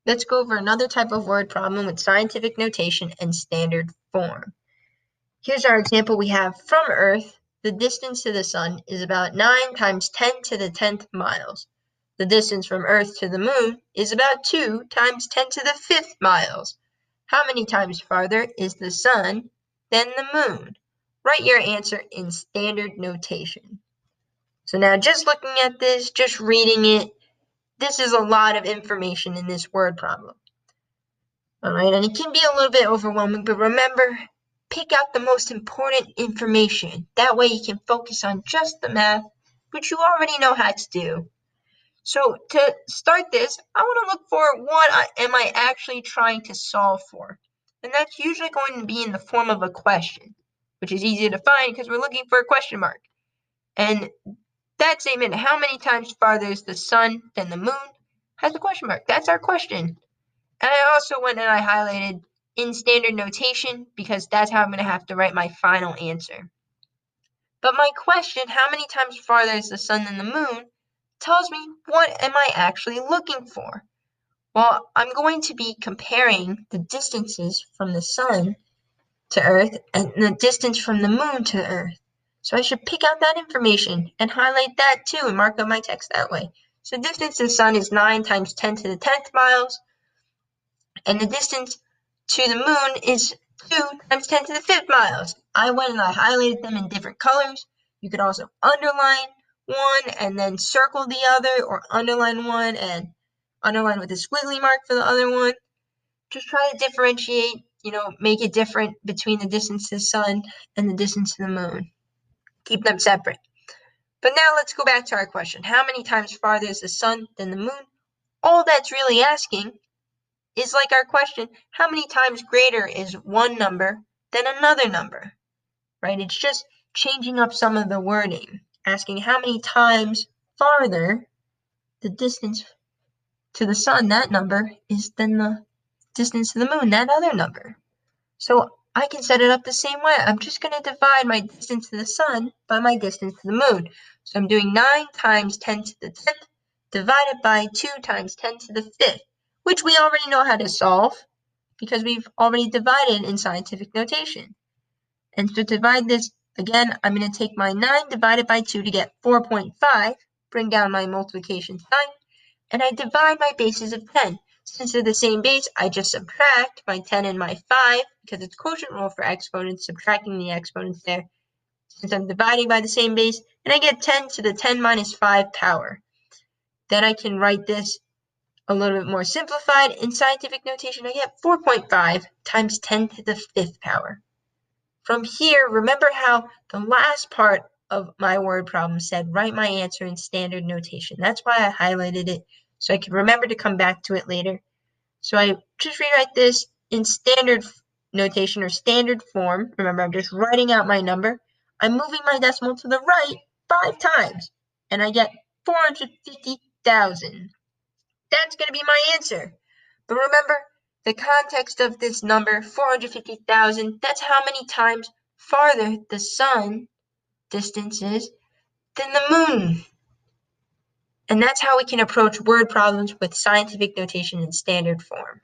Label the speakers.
Speaker 1: Let's go over another type of word problem with scientific notation and standard form. Here's our example. We have from Earth, the distance to the sun is about 9 times 10 to the 10th miles. The distance from Earth to the moon is about 2 times 10 to the 5th miles. How many times farther is the sun than the moon? Write your answer in standard notation. So now just looking at this, just reading it, this is a lot of information in this word problem. All right, and it can be a little bit overwhelming, but remember, pick out the most important information. That way you can focus on just the math, which you already know how to do. So to start this, I want to look for what am I actually trying to solve for? And that's usually going to be in the form of a question, which is easy to find because we're looking for a question mark. And that statement, how many times farther is the sun than the moon, has a question mark. That's our question. And I also went and I highlighted in standard notation because that's how I'm going to have to write my final answer. But my question, how many times farther is the sun than the moon, tells me what am I actually looking for. Well, I'm going to be comparing the distances from the sun to Earth and the distance from the moon to Earth. So I should pick out that information and highlight that too and mark up my text that way. So the distance to the sun is 9 times 10 to the 10th miles. And the distance to the moon is 2 times 10 to the 5th miles. I went and I highlighted them in different colors. You could also underline one and then circle the other, or underline one and underline with a squiggly mark for the other one. Just try to differentiate, make it different between the distance to the sun and the distance to the moon. Keep them separate. But now let's go back to our question. How many times farther is the sun than the moon? All that's really asking is like our question, how many times greater is one number than another number, right? It's just changing up some of the wording, asking how many times farther the distance to the sun, that number, is than the distance to the moon, that other number. So I can set it up the same way. I'm just going to divide my distance to the sun by my distance to the moon. So I'm doing 9 times 10 to the 10th divided by 2 times 10 to the 5th. Which we already know how to solve because we've already divided in scientific notation. And to divide this, again, I'm going to take my 9 divided by 2 to get 4.5, bring down my multiplication sign, and I divide my bases of 10. Since they're the same base, I just subtract my 10 and my 5 because it's quotient rule for exponents, subtracting the exponents there. Since I'm dividing by the same base, and I get 10 to the 10 minus 5 power. Then I can write this a little bit more simplified. In scientific notation, I get 4.5 times 10 to the 5th power. From here, remember how the last part of my word problem said, write my answer in standard notation. That's why I highlighted it, so I can remember to come back to it later. So I just rewrite this in standard notation or standard form. Remember, I'm just writing out my number. I'm moving my decimal to the right 5 times, and I get 450,000. That's going to be my answer. But remember, the context of this number, 450,000, that's how many times farther the sun distance is than the moon. And that's how we can approach word problems with scientific notation in standard form.